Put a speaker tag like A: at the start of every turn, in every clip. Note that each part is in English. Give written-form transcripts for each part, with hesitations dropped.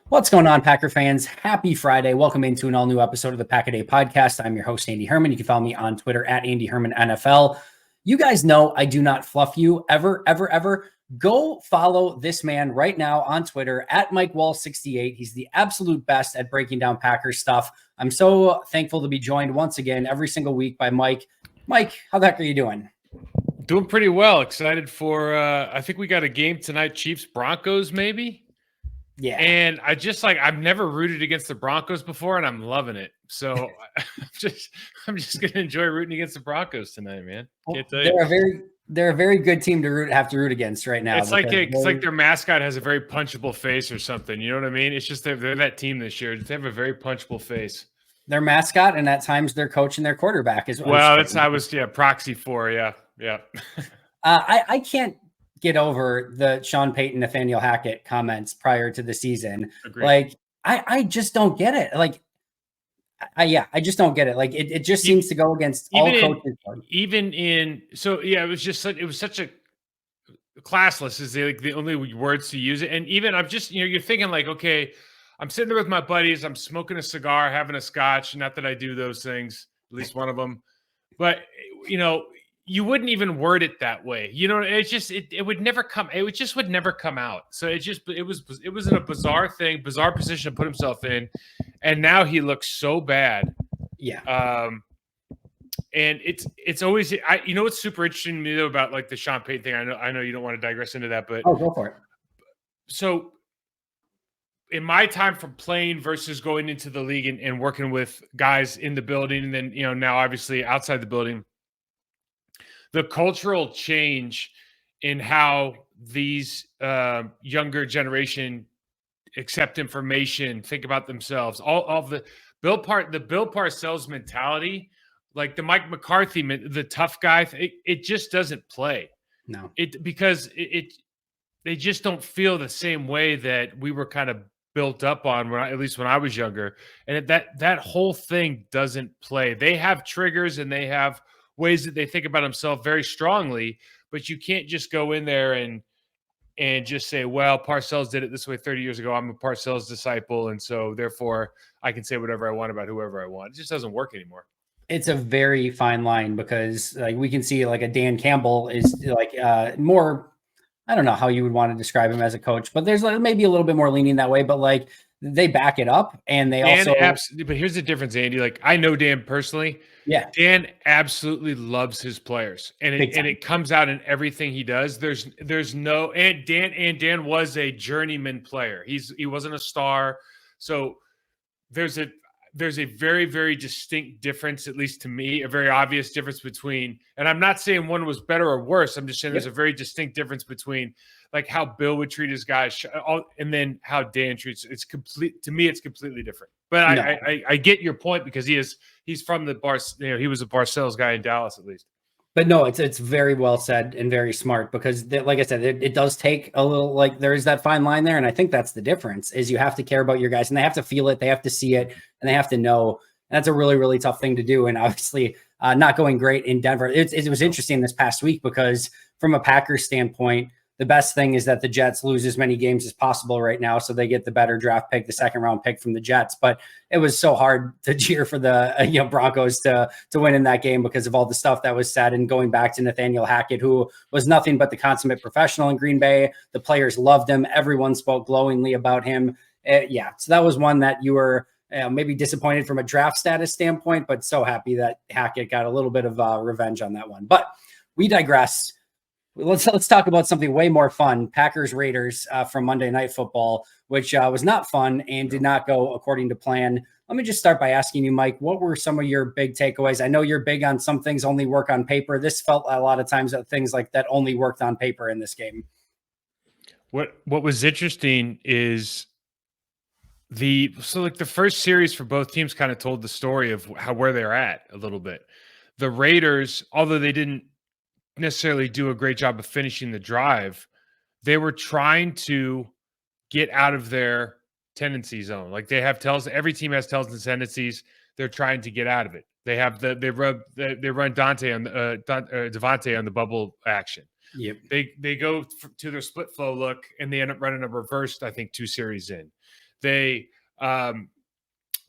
A: What's going on, Packer fans? Happy Friday. Welcome into an all-new episode of the Pack a Day podcast. I'm your host, Andy Herman. You can follow me on Twitter at Andy Herman NFL. You guys know I do not fluff you ever, ever, ever. Go follow this man right now on Twitter at Mike Wahle 68. He's the absolute best at breaking down Packers stuff. I'm so thankful to be joined once again every single week by Mike. Mike, how the heck are you doing?
B: Doing pretty well. Excited for, I think we got a game tonight, Chiefs Broncos, maybe.
A: Yeah.
B: And I've never rooted against the Broncos before, and I'm loving it. So I'm just going to enjoy rooting against the Broncos tonight, man. Can't tell you.
A: They're a very good team to have to root against right now.
B: It's like their mascot has a very punchable face or something. You know what I mean? It's just they're that team this year. They have a very punchable face.
A: Their mascot, and at times their coach and their quarterback is
B: proxy for, yeah.
A: I can't get over the Sean Payton, Nathaniel Hackett comments prior to the season.
B: Agreed.
A: Like, I just don't get it. Like, I just don't get it. Like, it just seems to go against all coaches.
B: It was such a classless is the only words to use it. And even you're thinking like, okay, I'm sitting there with my buddies, I'm smoking a cigar, having a scotch. Not that I do those things, at least one of them, but you wouldn't even word it that way. It would never come. It just would never come out. So it was in a bizarre position to put himself in. And now he looks so bad.
A: Yeah.
B: And it's always, what's super interesting to me though about like the Sean Payton thing. I know you don't want to digress into that, but
A: go for it.
B: So in my time from playing versus going into the league and working with guys in the building, and then, now obviously outside the building, the cultural change in how these younger generation accept information, think about themselves, all of the Bill Parcells mentality, like the Mike McCarthy, the tough guy, it just doesn't play.
A: No,
B: because they just don't feel the same way that we were kind of built up on at least when I was younger. And that whole thing doesn't play. They have triggers and they have ways that they think about themselves very strongly, but you can't just go in there and just say, well, Parcells did it this way 30 years ago. I'm a Parcells disciple, and so therefore I can say whatever I want about whoever I want. It just doesn't work anymore.
A: It's a very fine line because like we can see like a Dan Campbell is like more, I don't know how you would want to describe him as a coach, but there's like maybe a little bit more leaning that way, but like they back it up and they
B: but here's the difference, Andy. Like I know Dan personally.
A: Yeah.
B: Dan absolutely loves his players, and it comes out in everything he does. Dan was a journeyman player. He wasn't a star. So there's a very, very distinct difference, at least to me, a very obvious difference between, and I'm not saying one was better or worse. I'm just saying there's a very distinct difference between like how Bill would treat his guys and then how Dan treats. It's completely different. But no. I get your point because he's from the bar. He was a Parcells guy in Dallas at least.
A: But no, it's very well said and very smart because, like I said, it does take a little, like there is that fine line there. And I think that's the difference is you have to care about your guys and they have to feel it. They have to see it and they have to know. And that's a really, really tough thing to do. And obviously not going great in Denver. It was interesting this past week because from a Packers standpoint, the best thing is that the Jets lose as many games as possible right now. So they get the better draft pick, the second round pick from the Jets. But it was so hard to cheer for the Broncos to win in that game because of all the stuff that was said. And going back to Nathaniel Hackett, who was nothing but the consummate professional in Green Bay. The players loved him. Everyone spoke glowingly about him. So that was one that you were maybe disappointed from a draft status standpoint, but so happy that Hackett got a little bit of revenge on that one. But we digress. Let's talk about something way more fun. Packers Raiders from Monday Night Football, which was not fun and did not go according to plan. Let me just start by asking you, Mike, what were some of your big takeaways? I know you're big on some things only work on paper. This felt a lot of times that things like that only worked on paper in this game.
B: What was interesting is the first series for both teams kind of told the story of where they're at a little bit. The Raiders, although they didn't necessarily do a great job of finishing the drive, they were trying to get out of their tendency zone. Like they have every team has tells and tendencies. They're trying to get out of it. They have they run Devontae on the bubble action.
A: Yep.
B: They go to their split flow look and they end up running a reversed, I think 2 series in. They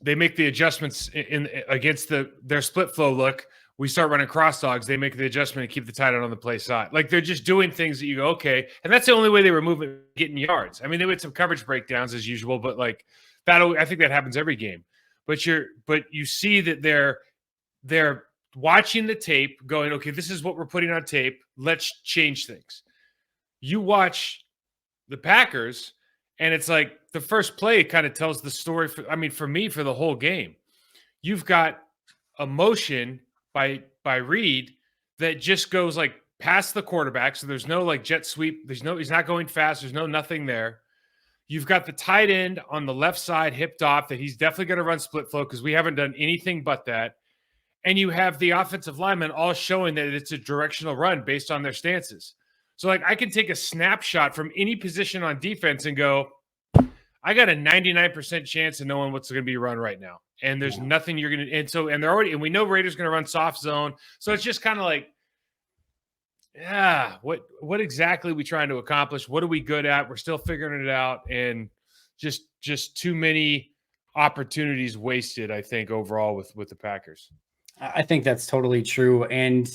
B: make the adjustments in against their split flow look. We start running cross dogs. They make the adjustment and keep the tight end on the play side. Like they're just doing things that you go, okay. And that's the only way they were moving, getting yards. I mean, they had some coverage breakdowns as usual, but like I think that happens every game. But you see that they're watching the tape, going, okay, this is what we're putting on tape. Let's change things. You watch the Packers, and it's like the first play kind of tells the story. For me, for the whole game, you've got a motion by Reed that just goes like past the quarterback. So there's no like jet sweep. He's not going fast. There's nothing there. You've got the tight end on the left side hipped off that he's definitely going to run split flow because we haven't done anything but that. And you have the offensive linemen all showing that it's a directional run based on their stances. So like I can take a snapshot from any position on defense and go, I got a 99% chance of knowing what's going to be run right now. And there's nothing you're going to, and we know Raiders going to run soft zone. So it's just kind of like, what exactly are we trying to accomplish? What are we good at? We're still figuring it out. And just too many opportunities wasted, I think, overall with the Packers.
A: I think that's totally true. And,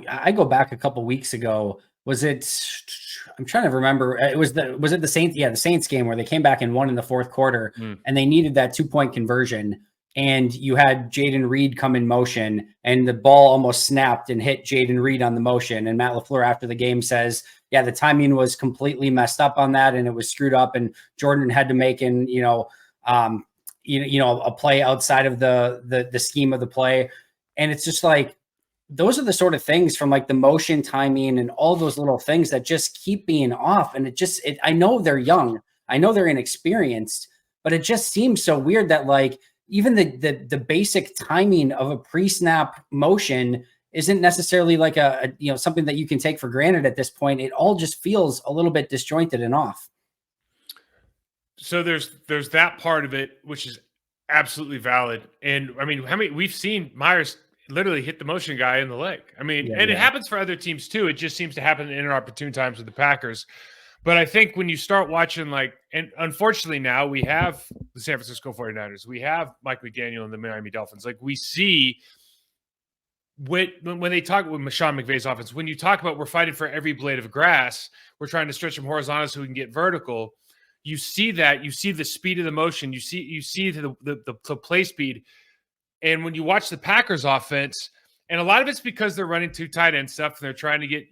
A: I go back a couple weeks ago. I'm trying to remember. Was it the Saints? Yeah, the Saints game where they came back and won in the fourth quarter and they needed that 2-point conversion. And you had Jaden Reed come in motion and the ball almost snapped and hit Jaden Reed on the motion. And Matt LaFleur after the game says, yeah, the timing was completely messed up on that. And it was screwed up. And Jordan had to make a play outside of the scheme of the play. And it's just like, those are the sort of things from like the motion timing and all those little things that just keep being off. And I know they're young. I know they're inexperienced, but it just seems so weird that like even the basic timing of a pre-snap motion isn't necessarily like a something that you can take for granted at this point. It all just feels a little bit disjointed and off.
B: So there's that part of it, which is absolutely valid. And I mean, we've seen Myers literally hit the motion guy in the leg. I mean, it happens for other teams too. It just seems to happen in inopportune times with the Packers. But I think when you start watching, and unfortunately now we have the San Francisco 49ers, we have Mike McDaniel and the Miami Dolphins. Like we see when they talk with Sean McVay's offense, when you talk about we're fighting for every blade of grass, we're trying to stretch them horizontal so we can get vertical. You see that, you see the speed of the motion, you see the play speed. And when you watch the Packers offense, and a lot of it's because they're running too tight end stuff and they're trying to get,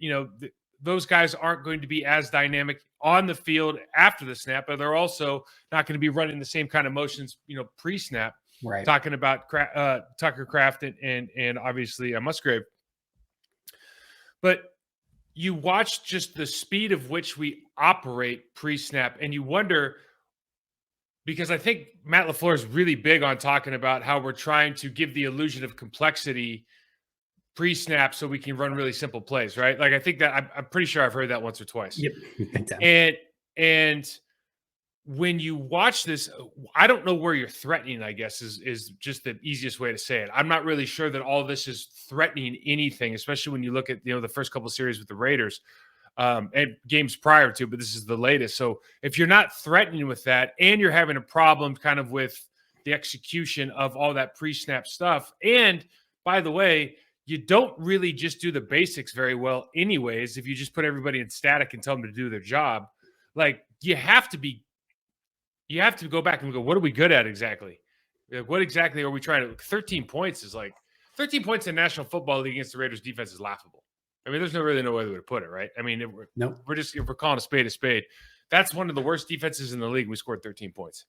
B: those guys aren't going to be as dynamic on the field after the snap, but they're also not going to be running the same kind of motions, pre-snap.
A: Right.
B: Talking about Tucker Kraft and obviously Musgrave. But you watch just the speed of which we operate pre-snap, and you wonder, because I think Matt LaFleur is really big on talking about how we're trying to give the illusion of complexity pre-snap so we can run really simple plays, right? Like I think that I'm pretty sure I've heard that once or twice.
A: Yep.
B: And when you watch this, I don't know where you're threatening, I guess, is just the easiest way to say it. I'm not really sure that all this is threatening anything, especially when you look at, the first couple of series with the Raiders and games prior to, but this is the latest. So if you're not threatening with that and you're having a problem kind of with the execution of all that pre-snap stuff, and by the way, you don't really just do the basics very well anyways if you just put everybody in static and tell them to do their job. Like you have to go back and go, what are we good at exactly? Like, what exactly are we trying to – 13 points is like – 13 points in the National Football League against the Raiders defense is laughable. I mean, there's really no other way to put it, right? I mean, if we're calling a spade, that's one of the worst defenses in the league. We scored 13 points.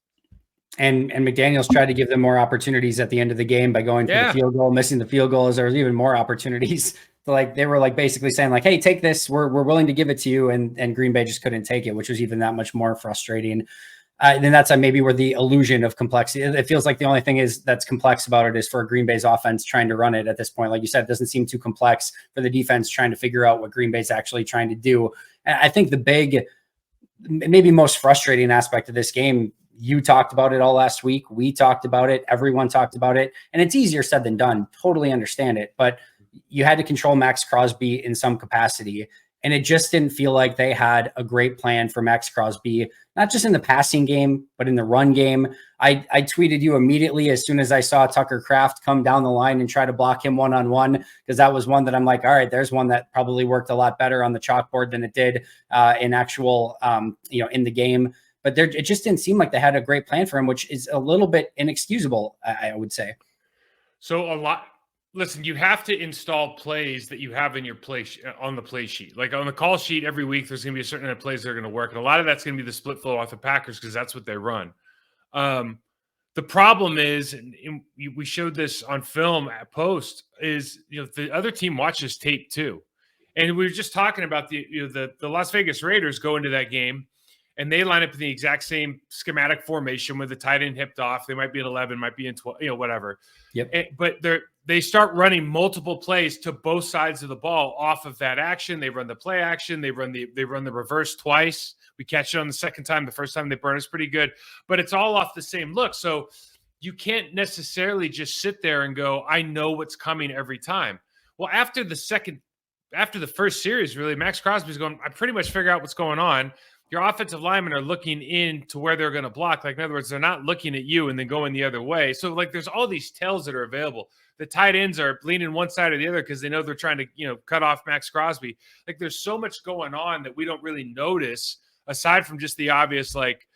A: And McDaniels tried to give them more opportunities at the end of the game by going for the field goal, missing the field goal, as there was even more opportunities. Like they were like basically saying like, hey, take this. We're willing to give it to you. And Green Bay just couldn't take it, which was even that much more frustrating. And then that's maybe where the illusion of complexity, it feels like the only thing that's complex about it is for Green Bay's offense trying to run it at this point. Like you said, it doesn't seem too complex for the defense trying to figure out what Green Bay's actually trying to do. And I think the big, maybe most frustrating aspect of this game, you talked about it all last week. We talked about it. Everyone talked about it. And it's easier said than done. Totally understand it. But you had to control Maxx Crosby in some capacity. And it just didn't feel like they had a great plan for Maxx Crosby, not just in the passing game, but in the run game. I tweeted you immediately as soon as I saw Tucker Kraft come down the line and try to block him one-on-one, because that was one that I'm like, all right, there's one that probably worked a lot better on the chalkboard than it did in actual, in the game. But it just didn't seem like they had a great plan for him, which is a little bit inexcusable, I would say.
B: So listen, you have to install plays that you have in your on the play sheet. Like on the call sheet every week, there's going to be a certain amount of plays that are going to work. And a lot of that's going to be the split flow off the Packers because that's what they run. The problem is, and we showed this on film at post, is the other team watches tape too. And we were just talking about the Las Vegas Raiders go into that game and they line up in the exact same schematic formation with the tight end hipped off. They might be at 11, might be in 12, whatever.
A: Yep.
B: But they start running multiple plays to both sides of the ball off of that action. They run the play action. They run the reverse twice. We catch it on the second time. The first time they burn us pretty good, but it's all off the same look. So you can't necessarily just sit there and go, I know what's coming every time. Well, after the first series, really, Maxx Crosby's going, I pretty much figure out what's going on. Your offensive linemen are looking in to where they're going to block. Like, in other words, they're not looking at you and then going the other way. So, like, there's all these tells that are available. The tight ends are leaning one side or the other because they know they're trying to, cut off Maxx Crosby. Like, there's so much going on that we don't really notice aside from just the obvious, like,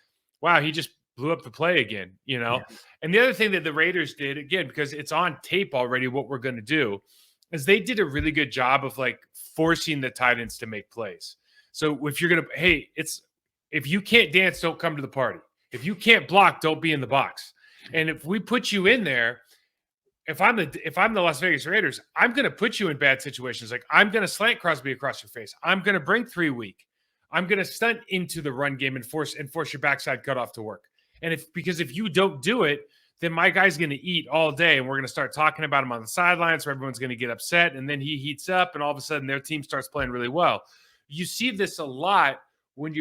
B: wow, he just blew up the play again, Yeah. And the other thing that the Raiders did, again, because it's on tape already what we're going to do, is they did a really good job of, like, forcing the tight ends to make plays. So if you're going to, if you can't dance, don't come to the party. If you can't block, don't be in the box. And if we put you in there, if I'm the Las Vegas Raiders, I'm going to put you in bad situations. Like, I'm going to slant Crosby across your face. I'm going to bring 3 weak. I'm going to stunt into the run game and force your backside cutoff to work. And because if you don't do it, then my guy's going to eat all day, and we're going to start talking about him on the sidelines, where everyone's going to get upset, and then he heats up, and all of a sudden their team starts playing really well. You see this a lot when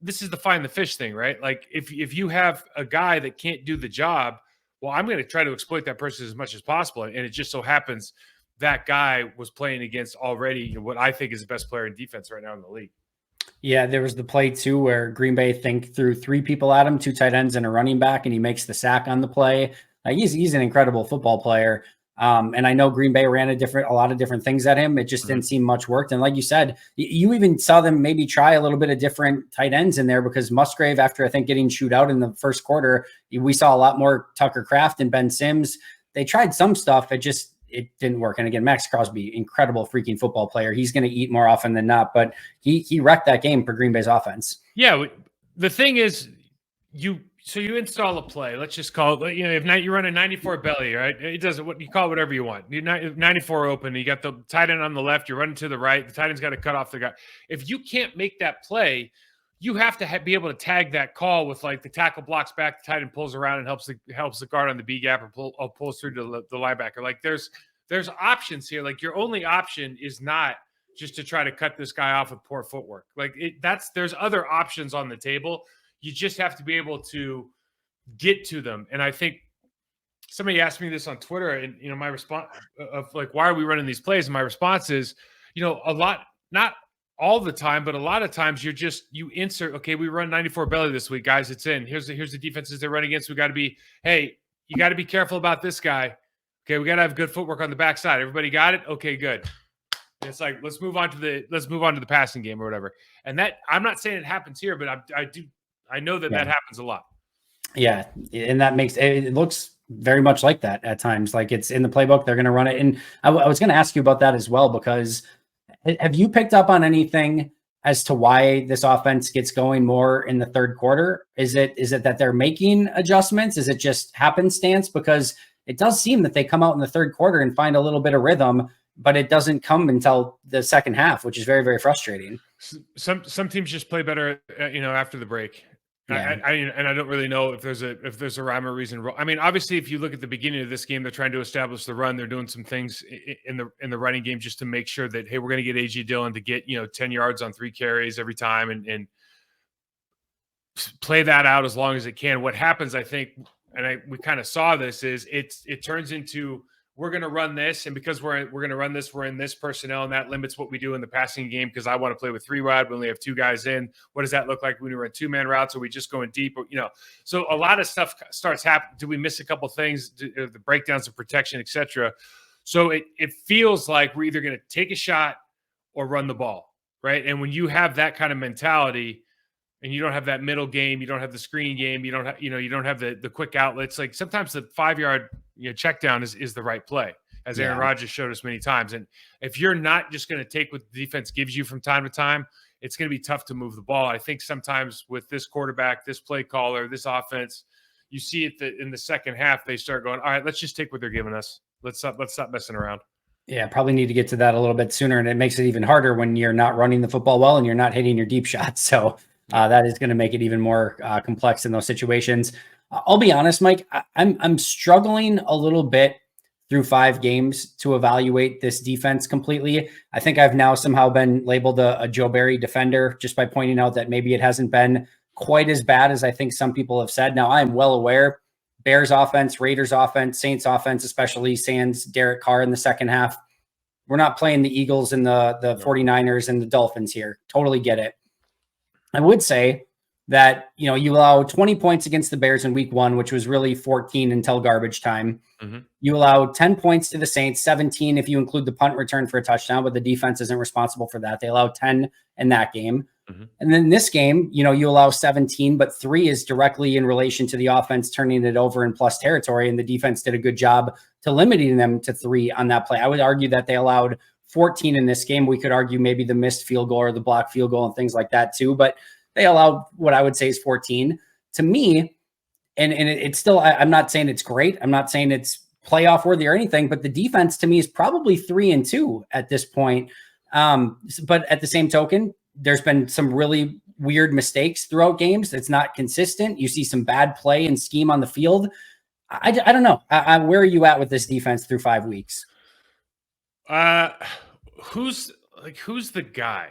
B: this is the find the fish thing, right? Like, if you have a guy that can't do the job, well, I'm going to try to exploit that person as much as possible. And it just so happens that guy was playing against already what I think is the best player in defense right now in the league.
A: Yeah, there was the play too where Green Bay threw 3 people at him, 2 tight ends and a running back, and he makes the sack on the play. He's an incredible football player. And I know Green Bay ran a lot of different things at him. It just didn't seem much worked. And like you said, you even saw them maybe try a little bit of different tight ends in there, because Musgrave, after I think getting chewed out in the first quarter, we saw a lot more Tucker Kraft and Ben Sims. They tried some stuff. It didn't work. And again, Maxx Crosby, incredible freaking football player. He's going to eat more often than not, but he wrecked that game for Green Bay's offense.
B: Yeah. The thing is, you install a play. Let's just call it, if you run a 94 belly, right? It doesn't, what you call it, whatever you want. You 94 open, you got the tight end on the left, you're running to the right. The tight end's got to cut off the guy. If you can't make that play, you have to be able to tag that call with, like, the tackle blocks back, the tight end pulls around and helps the guard on the B gap, or pulls through to the linebacker. Like, there's options here. Like, your only option is not just to try to cut this guy off with poor footwork. Like, there's other options on the table. You just have to be able to get to them. And I think somebody asked me this on Twitter, and my response of, like, why are we running these plays? And my response is, a lot, not all the time, but a lot of times you insert, okay, we run 94 belly this week, guys. It's in. Here's the defenses they run against. You got to be careful about this guy. Okay, we got to have good footwork on the backside. Everybody got it? Okay, good. And it's like, let's move on to the passing game or whatever. And that, I'm not saying it happens here, but I know that happens a lot.
A: Yeah, and that makes it looks very much like that at times. Like, it's in the playbook, they're going to run it. And I was going to ask you about that as well, because have you picked up on anything as to why this offense gets going more in the third quarter? Is it that they're making adjustments? Is it just happenstance? Because it does seem that they come out in the third quarter and find a little bit of rhythm, but it doesn't come until the second half, which is very, very frustrating.
B: Some teams just play better, after the break. Yeah. I don't really know if there's a rhyme or reason. I mean, obviously, if you look at the beginning of this game, they're trying to establish the run. They're doing some things in the running game just to make sure that, hey, we're going to get A.J. Dillon to get 10 yards on 3 carries every time, and play that out as long as it can. What happens, I think, and we kind of saw this, is it turns into we're going to run this, and because we're going to run this, we're in this personnel, and that limits what we do in the passing game because I want to play with 3 wide. We only have 2 guys in. What does that look like when we run 2-man routes? Are we just going deep? Or, so a lot of stuff starts happening. Do we miss a couple things? The breakdowns of protection, etc. So it feels like we're either going to take a shot or run the ball, right? And when you have that kind of mentality, and you don't have that middle game, you don't have the screen game, you don't have, you don't have the quick outlets. Like sometimes the 5-yard check down is the right play, as Aaron Rodgers showed us many times. And if you're not just going to take what the defense gives you from time to time, it's going to be tough to move the ball. I think sometimes with this quarterback, this play caller, this offense, you see it in the second half, they start going, all right, let's just take what they're giving us. Let's stop messing around.
A: Yeah, probably need to get to that a little bit sooner. And it makes it even harder when you're not running the football well and you're not hitting your deep shots. So that is going to make it even more complex in those situations. I'll be honest, Mike, I'm struggling a little bit through 5 games to evaluate this defense completely. I think I've now somehow been labeled a Joe Barry defender just by pointing out that maybe it hasn't been quite as bad as I think some people have said. Now, I'm well aware Bears offense, Raiders offense, Saints offense, especially sans Derek Carr in the second half. We're not playing the Eagles and the 49ers and the Dolphins here. Totally get it. I would say that, you allow 20 points against the Bears in week 1, which was really 14 until garbage time. Mm-hmm. You allow 10 points to the Saints, 17 if you include the punt return for a touchdown, but the defense isn't responsible for that. They allow 10 in that game. Mm-hmm. And then this game, you allow 17, but 3 is directly in relation to the offense turning it over in plus territory. And the defense did a good job to limiting them to 3 on that play. I would argue that they allowed 14 in this game. We could argue maybe the missed field goal or the blocked field goal and things like that too, but they allowed what I would say is 14 to me. And it's still, I'm not saying it's great. I'm not saying it's playoff worthy or anything, but the defense to me is probably 3-2 at this point. But at the same token, there's been some really weird mistakes throughout games. It's not consistent. You see some bad play and scheme on the field. I don't know. Where are you at with this defense through 5 weeks?
B: Who's the guy?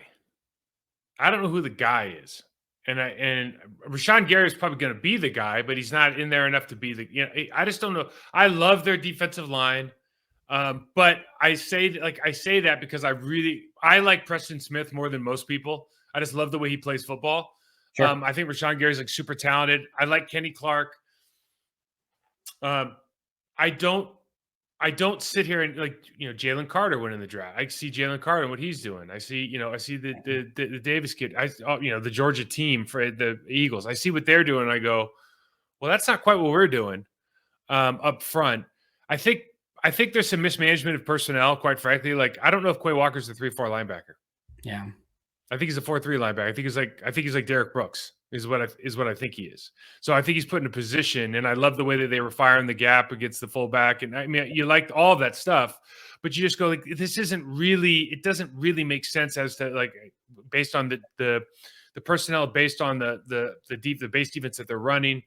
B: I don't know who the guy is. And Rashawn Gary is probably going to be the guy, but he's not in there enough to be the, I just don't know. I love their defensive line. But I say that because I like Preston Smith more than most people. I just love the way he plays football. Sure. I think Rashawn Gary's super talented. I like Kenny Clark. I don't sit here and Jalen Carter went in the draft. I see Jalen Carter and what he's doing. I see the Davis kid. The Georgia team for the Eagles. I see what they're doing. And I go, well, that's not quite what we're doing up front. I think there's some mismanagement of personnel. Quite frankly, I don't know if Quay Walker's the 3-4 linebacker.
A: Yeah,
B: I think he's a 4-3 linebacker. I think he's like Derek Brooks. Is what I think he is. So I think he's put in a position, and I love the way that they were firing the gap against the fullback. And I mean, you liked all of that stuff, but you just go this isn't really. It doesn't really make sense as to based on the personnel, based on the base defense that they're running.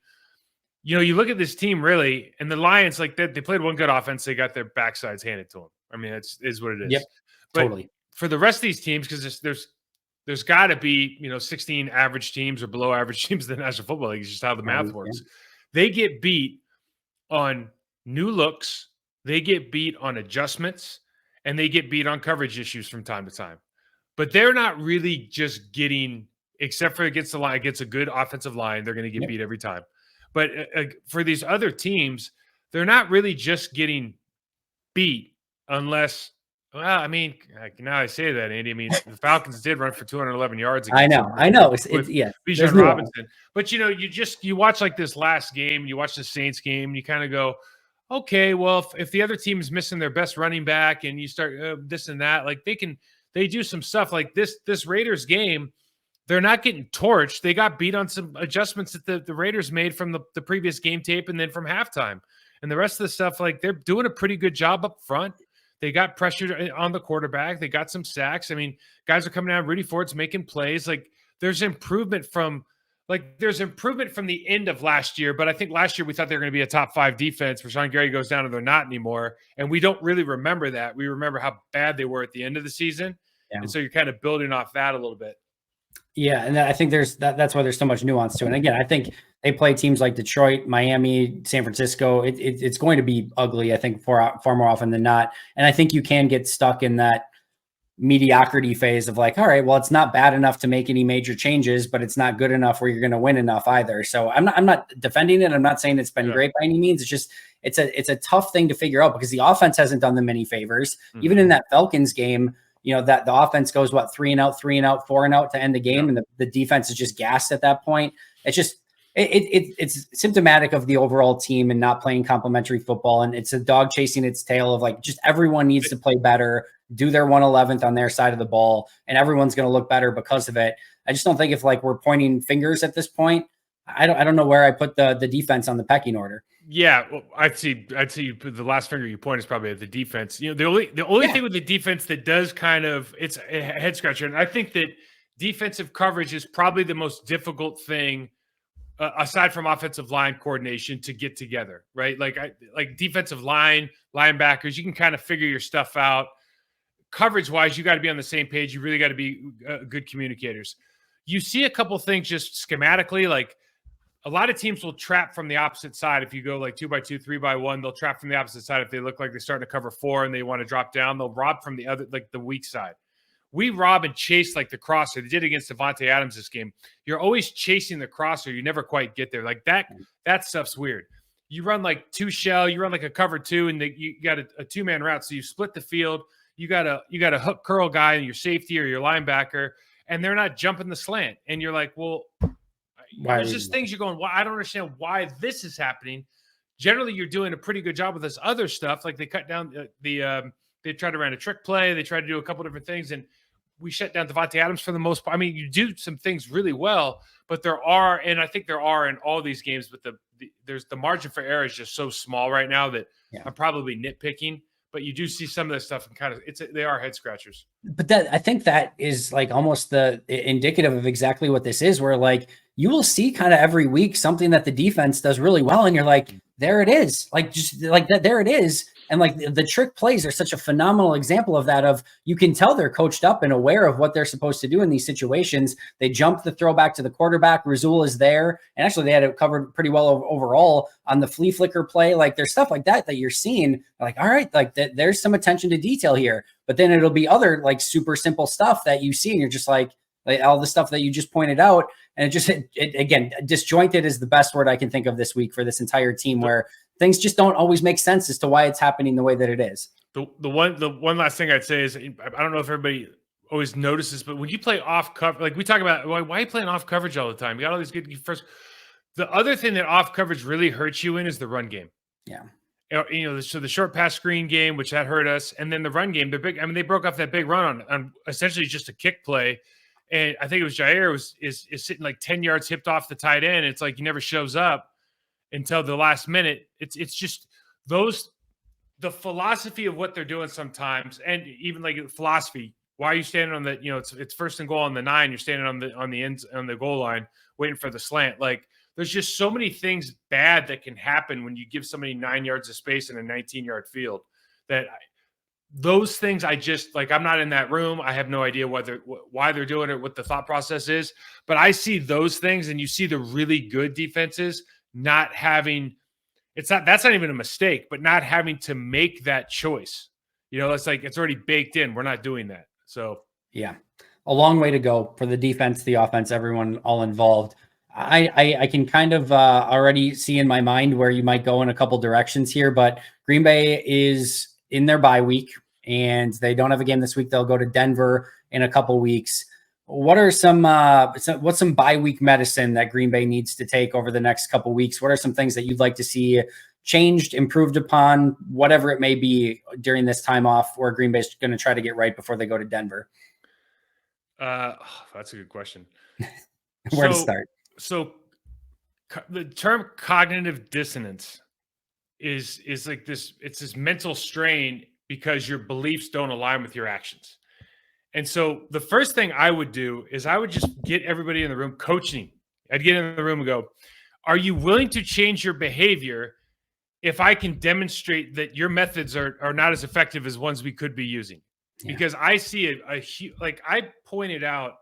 B: You look at this team really, and the Lions they played one good offense. They got their backsides handed to them. I mean, it is what it is.
A: Yep,
B: but
A: totally.
B: For the rest of these teams, because there's got to be 16 average teams or below average teams in the National Football League. It's just how the math works. Yeah. They get beat on new looks, they get beat on adjustments, and they get beat on coverage issues from time to time. But they're not really just getting, except for against the line, against a good offensive line, they're going to get beat every time. But for these other teams, they're not really just getting beat unless. Well, I mean, now I say that, Andy. I mean, the Falcons did run for 211 yards.
A: I know. Yeah,
B: Bijan Robinson. But you watch this last game, you watch the Saints game, and you kind of go, okay, well, if the other team is missing their best running back, and you start this and that, they do some stuff like this. This Raiders game, they're not getting torched. They got beat on some adjustments that the Raiders made from the previous game tape, and then from halftime, and the rest of the stuff. They're doing a pretty good job up front. They got pressure on the quarterback. They got some sacks. I mean, guys are coming out. Rudy Ford's making plays. There's improvement from the end of last year. But I think last year we thought they were going to be a top 5 defense. Rashawn Gary goes down and they're not anymore. And we don't really remember that. We remember how bad they were at the end of the season. Yeah. And so you're kind of building off that a little bit.
A: Yeah, and I think that's why there's so much nuance to it. And again, I think they play teams like Detroit, Miami, San Francisco. It's going to be ugly, I think, far more often than not. And I think you can get stuck in that mediocrity phase of like, all right, well, it's not bad enough to make any major changes, but it's not good enough where you're going to win enough either. So I'm not defending it. I'm not saying it's been great by any means. It's just, it's a tough thing to figure out because the offense hasn't done them any favors. Even in that Falcons game, that the offense goes 3 and out, 3 and out, 4 and out to end the game. And the defense is just gassed at that point. It's just, it's symptomatic of the overall team and not playing complementary football. And it's a dog chasing its tail of like, just everyone needs to play better, do their 111th on their side of the ball, and everyone's going to look better because of it. I just don't think if like we're pointing fingers at this point, I don't know where I put the defense on the pecking order.
B: Yeah, well, I'd see you put the last finger you point is probably at the defense. The only thing with the defense that does kind of, it's a head scratcher. And I think that defensive coverage is probably the most difficult thing aside from offensive line coordination to get together, right? Like defensive line, linebackers, you can kind of figure your stuff out. Coverage wise, you got to be on the same page. You really got to be good communicators. You see a couple things just schematically, like a lot of teams will trap from the opposite side. If you go like 2x2, 3x1, they'll trap from the opposite side. If they look like they're starting to cover 4 and they want to drop down, they'll rob from the other, like the weak side. We rob and chase like the crosser. They did against Devontae Adams this game. You're always chasing the crosser. You never quite get there. Like that stuff's weird. You run like 2 shell, you run like a cover 2, and you got a 2-man route. So you split the field. You got a hook curl guy in your safety or your linebacker, and they're not jumping the slant. And you're like, well, there's just things you're going, well, I don't understand why this is happening. Generally, you're doing a pretty good job with this other stuff. Like they cut down they tried to run a trick play. They tried to do a couple different things, and we shut down Devontae Adams for the most part. I mean, you do some things really well, but I think there are in all these games, but there's the margin for error is just so small right now that I'm probably nitpicking. But you do see some of this stuff and kind of they are head scratchers.
A: But I think that is like almost the indicative of exactly what this is, where like you will see kind of every week something that the defense does really well, and you're like, there it is, like just like that, there it is. And like the trick plays are such a phenomenal example of that. Of you can tell they're coached up and aware of what they're supposed to do in these situations. They jump the throwback to the quarterback. Rasul is there, and actually they had it covered pretty well overall on the flea flicker play. Like there's stuff like that you're seeing. Like all right, like there's some attention to detail here. But then it'll be other like super simple stuff that you see, and you're just like all the stuff that you just pointed out, and again, disjointed is the best word I can think of this week for this entire team, where things just don't always make sense as to why it's happening the way that it is.
B: The one last thing I'd say is, I don't know if everybody always notices, but when you play off cover, like we talk about, why are you playing off coverage all the time? You got all these good first. The other thing that off coverage really hurts you in is the run game.
A: Yeah.
B: So the short pass screen game, which that hurt us, and then the run game, they broke off that big run on essentially just a kick play. And I think it was Jair is sitting like 10 yards hipped off the tight end. It's like he never shows up until the last minute. It's just the philosophy of what they're doing sometimes, and even like philosophy. Why are you standing on the, it's first and goal on the 9, you're standing on the ends on the goal line waiting for the slant. Like there's just so many things bad that can happen when you give somebody 9 yards of space in a 19-yard field that those things I just like, I'm not in that room. I have no idea why they're doing it, what the thought process is, but I see those things, and you see the really good defenses not having, that's not even a mistake, but not having to make that choice. It's like, it's already baked in. We're not doing that. So
A: yeah, a long way to go for the defense, the offense, everyone all involved. I can kind of already see in my mind where you might go in a couple directions here, but Green Bay is in their bye week and they don't have a game this week. They'll go to Denver in a couple weeks. What are what's some bye week medicine that Green Bay needs to take over the next couple weeks? What are some things that you'd like to see changed, improved upon, whatever it may be during this time off where Green Bay's going to try to get right before they go to Denver?
B: That's a good question.
A: Where to start?
B: So the term cognitive dissonance is like this, it's this mental strain because your beliefs don't align with your actions. And so the first thing I would do is I would just get everybody in the room coaching. I'd get in the room and go, are you willing to change your behavior if I can demonstrate that your methods are not as effective as ones we could be using? Yeah. Because I see like I pointed out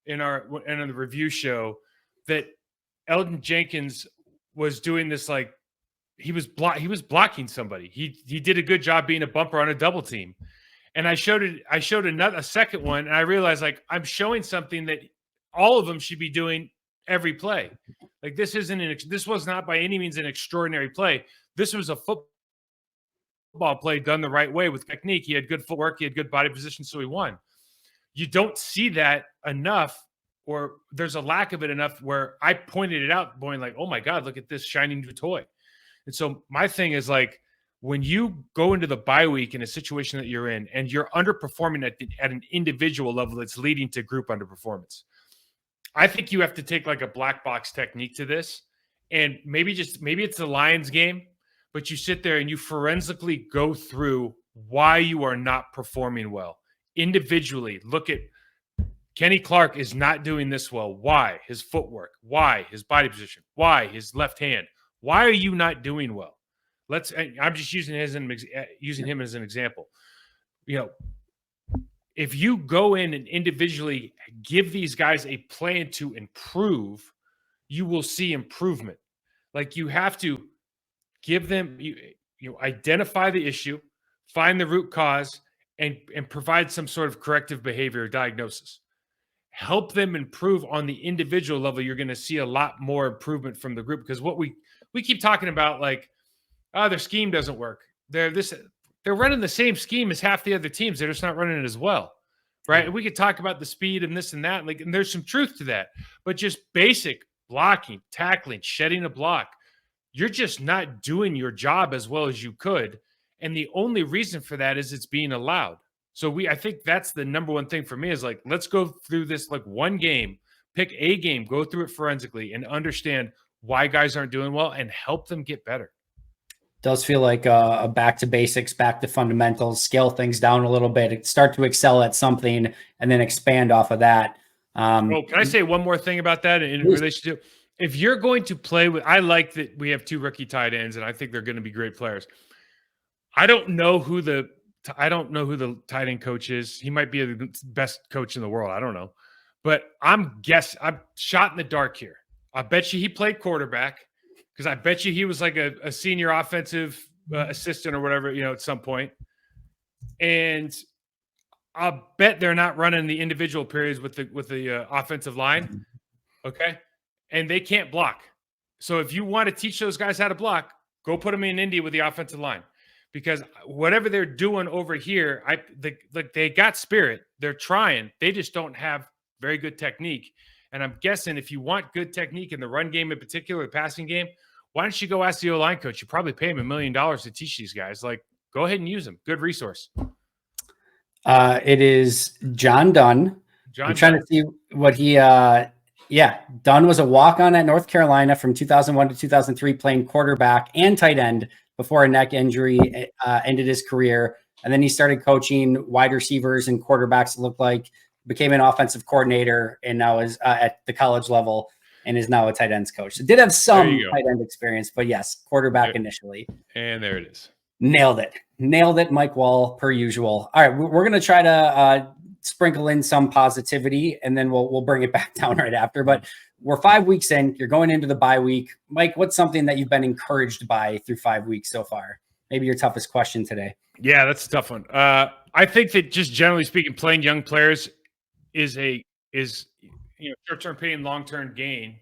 B: in the review show that Eldon Jenkins was doing this like he was blocking somebody. He did a good job being a bumper on a double team. And I showed a second one, and I realized like I'm showing something that all of them should be doing every play. Like this was not by any means an extraordinary play. This was a football play done the right way with technique. He had good footwork, he had good body position, so he won. You don't see that enough, or there's a lack of it enough where I pointed it out, going like, oh my God, look at this shiny new toy. And so my thing is like, when you go into the bye week in a situation that you're in and you're underperforming at an individual level that's leading to group underperformance, I think you have to take like a black box technique to this. And maybe it's the Lions game, but you sit there and you forensically go through why you are not performing well. Individually, look at Kenny Clark is not doing this well. Why? His footwork. Why? His body position. Why? His left hand. Why are you not doing well? I'm just using him as an example. You know, if you go in and individually give these guys a plan to improve, you will see improvement. Like you have to give them, you identify the issue, find the root cause, and provide some sort of corrective behavior or diagnosis. Help them improve on the individual level. You're going to see a lot more improvement from the group, because what we keep talking about, like, oh, their scheme doesn't work. They're running the same scheme as half the other teams. They're just not running it as well, right? And we could talk about the speed and this and that, like, and there's some truth to that. But just basic blocking, tackling, shedding a block, you're just not doing your job as well as you could. And the only reason for that is it's being allowed. So I think that's the number one thing for me is like, let's go through this like one game, pick a game, go through it forensically and understand why guys aren't doing well and help them get better.
A: Does feel like a back to basics, back to fundamentals, scale things down a little bit, start to excel at something, and then expand off of that.
B: Can I say one more thing about that in relation to, if you're going to play with, I like that we have two rookie tight ends, and I think they're going to be great players. I don't know who the tight end coach is. He might be the best coach in the world. I don't know, but I'm shot in the dark here. I bet you he played quarterback, because I bet you he was like a senior offensive assistant or whatever, at some point. And I'll bet they're not running the individual periods with the offensive line. Okay. And they can't block. So if you want to teach those guys how to block, go put them in Indy with the offensive line, because whatever they're doing over here, they got spirit. They're trying. They just don't have very good technique. And I'm guessing if you want good technique in the run game in particular, the passing game, why don't you go ask the O-line coach? You probably pay him $1 million to teach these guys. Like, go ahead and use them. Good resource.
A: It is John Dunn. I'm trying to see what he Dunn was a walk-on at North Carolina from 2001 to 2003, playing quarterback and tight end before a neck injury ended his career. And then he started coaching wide receivers and quarterbacks, it looked like, became an offensive coordinator, and now is at the college level and is now a tight ends coach. So did have some tight end experience, but yes, quarterback initially.
B: And there it is.
A: Nailed it, Mike Wahle, per usual. All right, we're going to try to sprinkle in some positivity, and then we'll bring it back down right after. But we're 5 weeks in. You're going into the bye week. Mike, what's something that you've been encouraged by through 5 weeks so far? Maybe your toughest question today.
B: Yeah, that's a tough one. I think that just generally speaking, playing young players is short-term pain, long-term gain.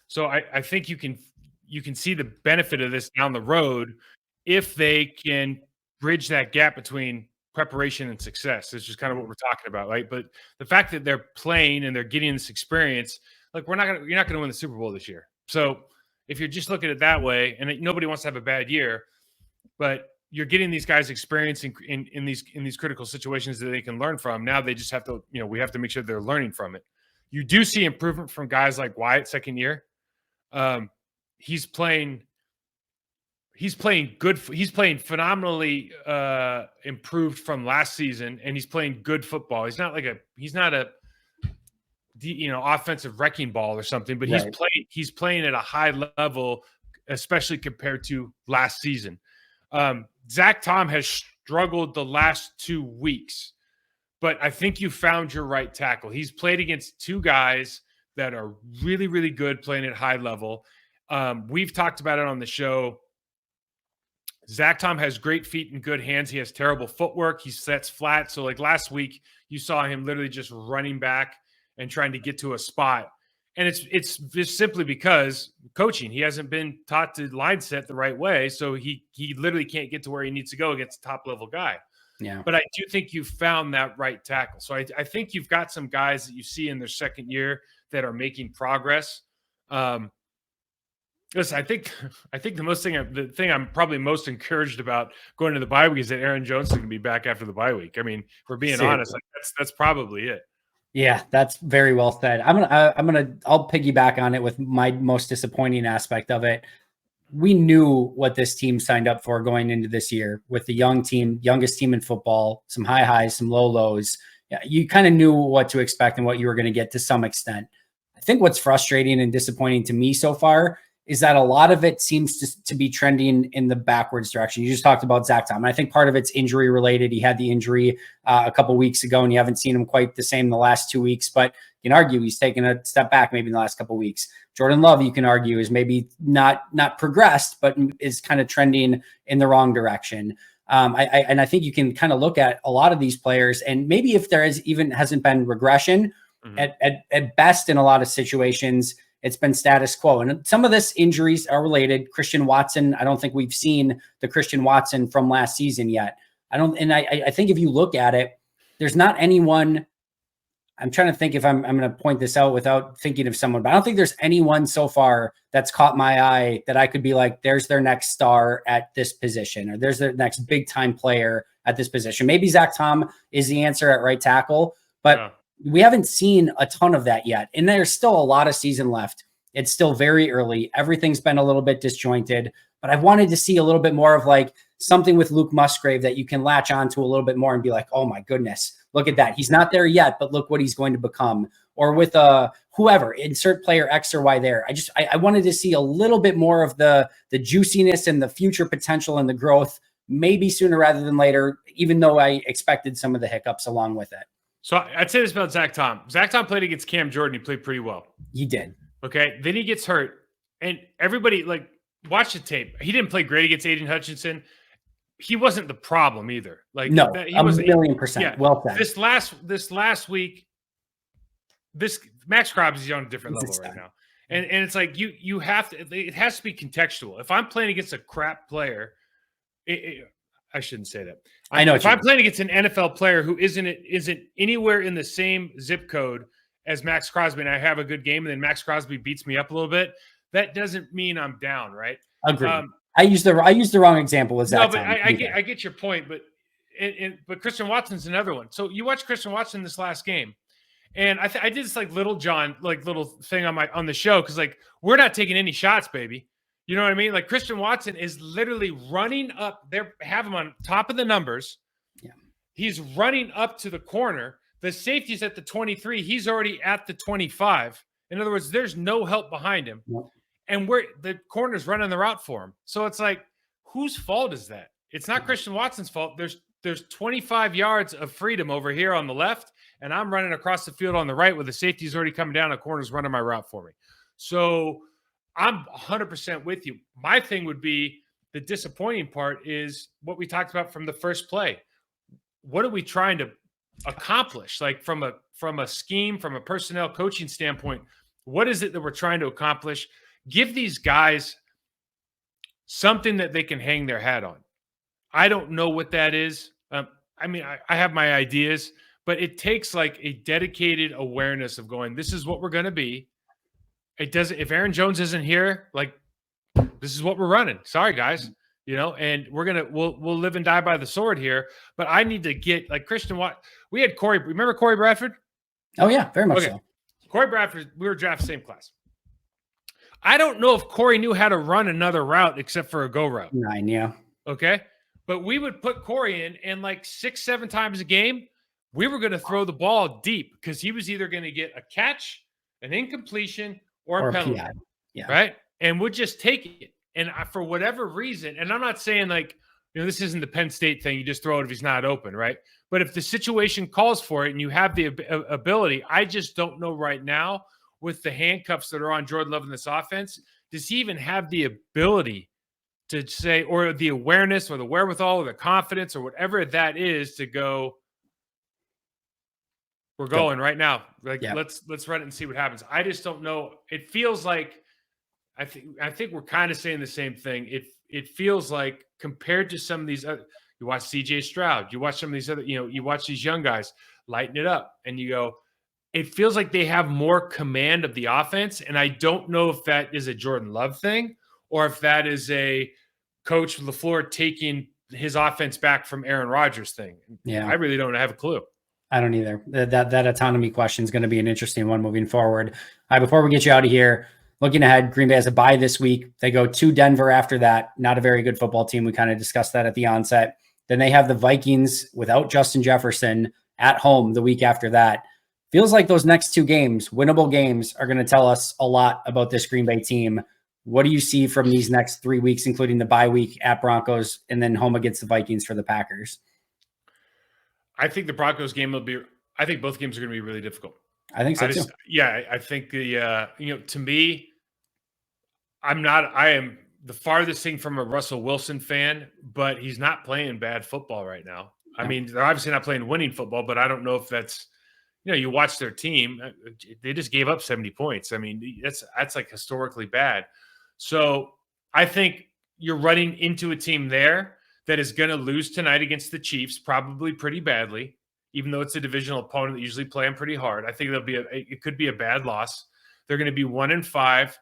B: So I think you can see the benefit of this down the road if they can bridge that gap between preparation and success. It's just kind of what we're talking about, right? But the fact that they're playing and they're getting this experience, like you're not going to win the Super Bowl this year. So if you're just looking at it that way, and nobody wants to have a bad year, but you're getting these guys experience in these critical situations that they can learn from. Now they just have to, we have to make sure they're learning from it. You do see improvement from guys like Wyatt, second year. He's playing good. He's playing phenomenally improved from last season, and he's playing good football. He's not a offensive wrecking ball or something, but right. He's playing at a high level, especially compared to last season. Zach Tom has struggled the last 2 weeks, but I think you found your right tackle. He's played against two guys that are really, really good playing at high level. We've talked about it on the show. Zach Tom has great feet and good hands. He has terrible footwork. He sets flat. So like last week, you saw him literally just running back and trying to get to a spot. And it's just simply because coaching. He hasn't been taught to line set the right way. So he literally can't get to where he needs to go against a top level guy.
A: Yeah.
B: But I do think you've found that right tackle. So I think you've got some guys that you see in their second year that are making progress. Listen, I think the thing I'm probably most encouraged about going to the bye week is that Aaron Jones is going to be back after the bye week. I mean, if we're being honest, like that's probably it.
A: Yeah, that's very well said. I'll piggyback on it with my most disappointing aspect of it. We knew what this team signed up for going into this year with the young team, youngest team in football, some high highs, some low lows. Yeah, you kind of knew what to expect and what you were going to get to some extent. I think what's frustrating and disappointing to me so far is that a lot of it seems to be trending in the backwards direction. You just talked about Zach Tom. And I think part of it's injury related. He had the injury a couple weeks ago, and you haven't seen him quite the same the last 2 weeks, but you can argue he's taken a step back maybe in the last couple of weeks. Jordan Love, you can argue, is maybe not progressed, but is kind of trending in the wrong direction. I think you can kind of look at a lot of these players, and maybe if there hasn't been regression, at best in a lot of situations, it's been status quo. And some of this injuries are related. Christian Watson, I don't think we've seen the Christian Watson from last season yet. I think if you look at it, there's not anyone. I'm trying to think if I'm going to point this out without thinking of someone, but I don't think there's anyone so far that's caught my eye that I could be like, there's their next star at this position, or there's their next big time player at this position. Maybe Zach Tom is the answer at right tackle, but we haven't seen a ton of that yet. And there's still a lot of season left. It's still very early. Everything's been a little bit disjointed, but I wanted to see a little bit more of like something with Luke Musgrave that you can latch onto a little bit more and be like, oh my goodness, look at that. He's not there yet, but look what he's going to become. Or with whoever, insert player X or Y there. I wanted to see a little bit more of the juiciness and the future potential and the growth, maybe sooner rather than later, even though I expected some of the hiccups along with it.
B: So I'd say this about Zach Tom. Zach Tom played against Cam Jordan. He played pretty well.
A: He did.
B: Okay. Then he gets hurt. And everybody, like, watch the tape. He didn't play great against Aiden Hutchinson. He wasn't the problem either. Like,
A: no,
B: he
A: a
B: wasn't,
A: million percent.
B: Yeah,
A: well said.
B: This last week, Maxx Crosby is on a different level right now. And it's like you have to, it has to be contextual. If I'm playing against a crap player, I shouldn't say that.
A: I know.
B: If I'm playing against an NFL player who isn't anywhere in the same zip code as Maxx Crosby, and I have a good game, and then Maxx Crosby beats me up a little bit, that doesn't mean I'm down, right?
A: Agreed. I used the wrong example with Zach.
B: No, but I get your point. But Christian Watson's another one. So you watch Christian Watson this last game, and I did this like little thing on the show because like we're not taking any shots, baby. You know what I mean? Like Christian Watson is literally running up. They have him on top of the numbers.
A: Yeah,
B: he's running up to the corner. The safety's at the 23. He's already at the 25. In other words, there's no help behind him. Nope. And the corner's running the route for him. So it's like, whose fault is that? It's not Christian Watson's fault. There's 25 yards of freedom over here on the left, and I'm running across the field on the right where the safety's already coming down. The corner's running my route for me. So I'm 100% with you. My thing would be the disappointing part is what we talked about from the first play. What are we trying to accomplish? Like from a scheme, from a personnel coaching standpoint, what is it that we're trying to accomplish? Give these guys something that they can hang their hat on. I don't know what that is. I mean, I have my ideas, but it takes like a dedicated awareness of going, this is what we're going to be. It doesn't, if Aaron Jones isn't here, like this is what we're running. Sorry, guys, and we'll live and die by the sword here. But I need to get like Christian Watt. We had Corey. Remember Corey Bradford?
A: Oh yeah, very much so.
B: Corey Bradford. We were drafted same class. I don't know if Corey knew how to run another route except for a go route.
A: 9, yeah.
B: Okay. But we would put Corey in, and like 6-7 times a game, we were going to throw the ball deep because he was either going to get a catch, an incompletion, or a penalty. PI. Yeah. Right. And we'd just take it. And for whatever reason, and I'm not saying like, this isn't the Penn State thing. You just throw it if he's not open. Right. But if the situation calls for it and you have the ability, I just don't know right now with the handcuffs that are on Jordan Love in this offense, does he even have the ability to say, or the awareness or the wherewithal or the confidence or whatever that is to go, we're going right now. Like, let's run it and see what happens. I just don't know. It feels like, I think we're kind of saying the same thing. It feels like, compared to some of these other, you watch CJ Stroud, you watch some of these other, you watch these young guys lighten it up, and you go, it feels like they have more command of the offense. And I don't know if that is a Jordan Love thing or if that is a Coach LaFleur taking his offense back from Aaron Rodgers thing.
A: Yeah.
B: I really don't have a clue.
A: I don't either. That autonomy question is going to be an interesting one moving forward. Before we get you out of here, looking ahead, Green Bay has a bye this week. They go to Denver after that. Not a very good football team. We kind of discussed that at the onset. Then they have the Vikings without Justin Jefferson at home the week after that. Feels like those next two games, winnable games, are going to tell us a lot about this Green Bay team. What do you see from these next 3 weeks, including the bye week at Broncos and then home against the Vikings for the Packers?
B: I think the Broncos game I think both games are going to be really difficult.
A: I think so too.
B: Yeah, I think to me, I am the farthest thing from a Russell Wilson fan, but he's not playing bad football right now. No. I mean, they're obviously not playing winning football, but I don't know if that's, you watch their team, they just gave up 70 points. I mean, that's like historically bad. So I think you're running into a team there that is going to lose tonight against the Chiefs, probably pretty badly, even though it's a divisional opponent that usually play them pretty hard. I think it could be a bad loss. They're going to be 1-5,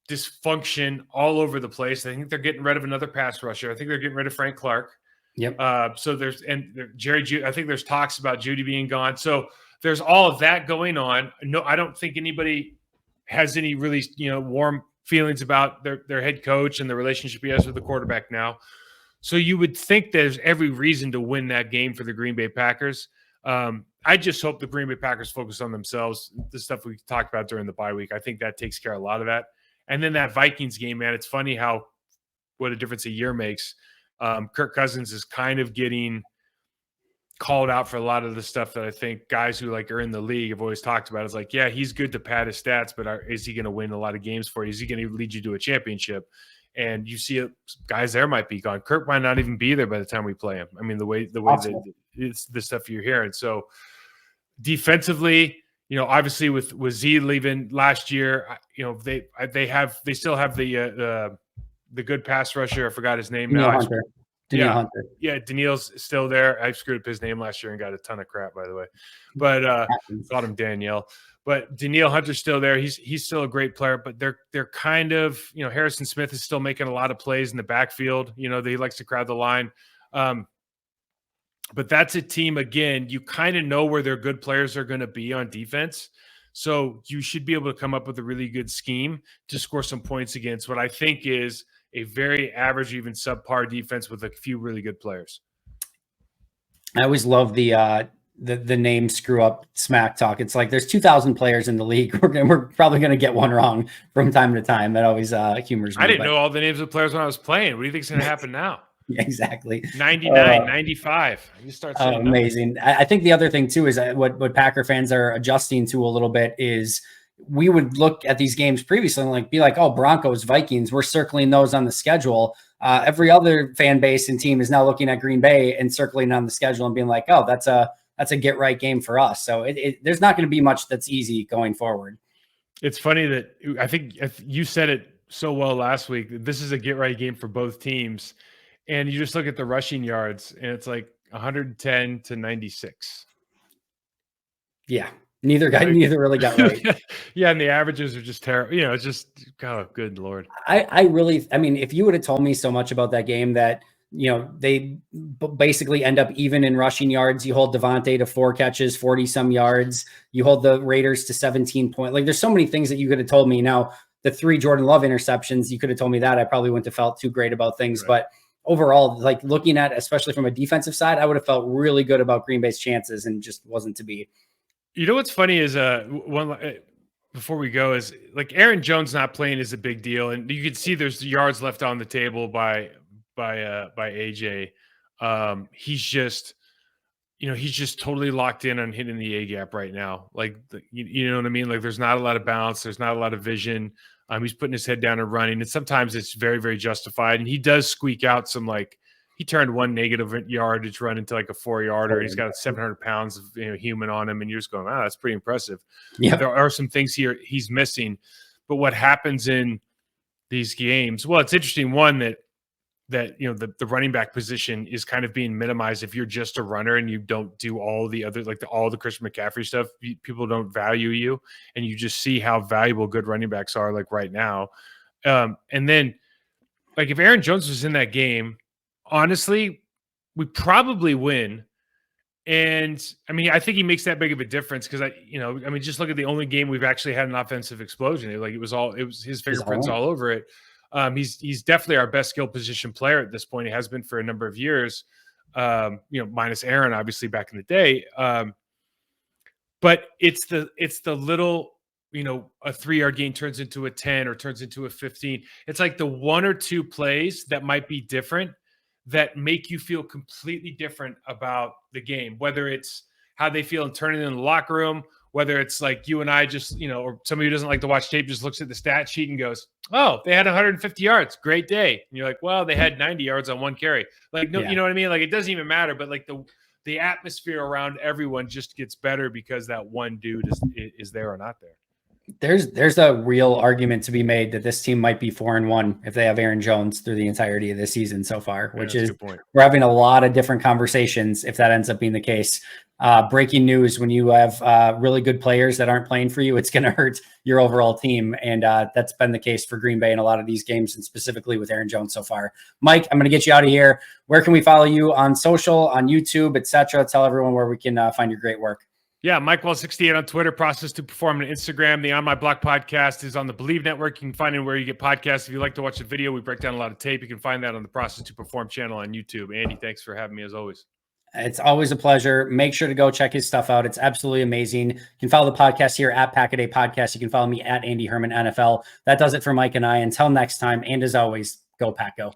B: dysfunction all over the place. I think they're getting rid of another pass rusher. I think they're getting rid of Frank Clark.
A: Yep.
B: So I think there's talks about Judy being gone. So there's all of that going on. No, I don't think anybody has any really, warm feelings about their head coach and the relationship he has with the quarterback now. So you would think there's every reason to win that game for the Green Bay Packers. I just hope the Green Bay Packers focus on themselves, the stuff we talked about during the bye week. I think that takes care of a lot of that. And then that Vikings game, man, it's funny what a difference a year makes. Kirk Cousins is kind of getting called out for a lot of the stuff that I think guys who are in the league have always talked about. It's like, yeah, he's good to pad his stats, but is he going to win a lot of games for you? Is he going to lead you to a championship? And you see guys there might be gone. Kirk might not even be there by the time we play him. I mean, the way that it's the stuff you're hearing. So defensively, obviously with Z leaving last year, they still have the good pass rusher. I forgot his name now.
A: Danielle Hunter.
B: Yeah, Danielle's still there. I screwed up his name last year and got a ton of crap, by the way. But called him Danielle. But Danielle Hunter's still there. He's still a great player, but they're kind of, Harrison Smith is still making a lot of plays in the backfield. He likes to crowd the line. But that's a team, again, you kind of know where their good players are going to be on defense. So you should be able to come up with a really good scheme to score some points against what I think is a very average, even subpar defense with a few really good players.
A: I always love the name screw up smack talk. It's like there's 2,000 players in the league. We're probably going to get one wrong from time to time. That always humors me.
B: I didn't know all the names of players when I was playing. What do you think is going to happen now?
A: Yeah, exactly.
B: 99, 95. You start saying
A: amazing. I think the other thing too is what Packer fans are adjusting to a little bit is we would look at these games previously and be like, oh, Broncos, Vikings, we're circling those on the schedule. Every other fan base and team is now looking at Green Bay and circling on the schedule and being like, oh, that's a get right game for us. So there's not going to be much that's easy going forward.
B: It's funny that I think you said it so well last week. This is a get right game for both teams. And you just look at the rushing yards and it's like 110 to 96.
A: Yeah. Neither really got right.
B: Yeah. And the averages are just terrible. It's just, oh, good Lord.
A: I mean, if you would have told me so much about that game that, they basically end up even in rushing yards. You hold Devontae to 4 catches, 40 some yards. You hold the Raiders to 17 points. There's so many things that you could have told me. Now, the 3 Jordan Love interceptions, you could have told me that. I probably wouldn't have felt too great about things. Right. But overall, looking at, especially from a defensive side, I would have felt really good about Green Bay's chances and just wasn't to be.
B: What's funny is before we go is Aaron Jones not playing is a big deal. And you can see there's yards left on the table by AJ. He's just, he's just totally locked in on hitting the A gap right now. Like, you know what I mean? Like, there's not a lot of balance. There's not a lot of vision. He's putting his head down and running. And sometimes it's very, very justified. And he does squeak out some, like, he turned one negative yardage run into like a 4-yarder. And he's got 700 pounds of human on him. And you're just going, wow, that's pretty impressive. Yeah. There are some things here he's missing. But what happens in these games? Well, it's interesting. One, that the running back position is kind of being minimized if you're just a runner and you don't do all the other, like all the Christian McCaffrey stuff. People don't value you, and you just see how valuable good running backs are, like right now. And then, like, if Aaron Jones was in that game, honestly, we probably win. And I mean, I think he makes that big of a difference because just look at the only game we've actually had an offensive explosion. It was his fingerprints all over it. He's definitely our best skill position player at this point. He has been for a number of years, minus Aaron, obviously, back in the day. But it's the little, a 3-yard gain turns into a 10 or turns into a 15. It's like the one or two plays that might be different that make you feel completely different about the game, whether it's how they feel and turning in the locker room, whether it's like you and I just, or somebody who doesn't like to watch tape just looks at the stat sheet and goes, oh, they had 150 yards. Great day. And you're like, well, they had 90 yards on one carry. Like, no, You know what I mean? Like, it doesn't even matter. But like the atmosphere around everyone just gets better because that one dude is there or not there.
A: There's a real argument to be made that this team might be 4-1 if they have Aaron Jones through the entirety of the season so far, which is we're having a lot of different conversations if that ends up being the case. Breaking news: when you have really good players that aren't playing for you, it's going to hurt your overall team, and that's been the case for Green Bay in a lot of these games, and specifically with Aaron Jones so far. Mike, I'm going to get you out of here. Where can we follow you on social, on YouTube, etc.? Tell everyone where we can find your great work.
B: Yeah, Mike Wahle 68 on Twitter, Process to Perform on Instagram. The On My Block podcast is on the Believe Network. You can find it where you get podcasts. If you like to watch the video, we break down a lot of tape. You can find that on the Process to Perform channel on YouTube. Andy, thanks for having me as always.
A: It's always a pleasure. Make sure to go check his stuff out. It's absolutely amazing. You can follow the podcast here at Pack a Day Podcast. You can follow me at Andy Herman NFL. That does it for Mike and I. Until next time, and as always, go Pack Go.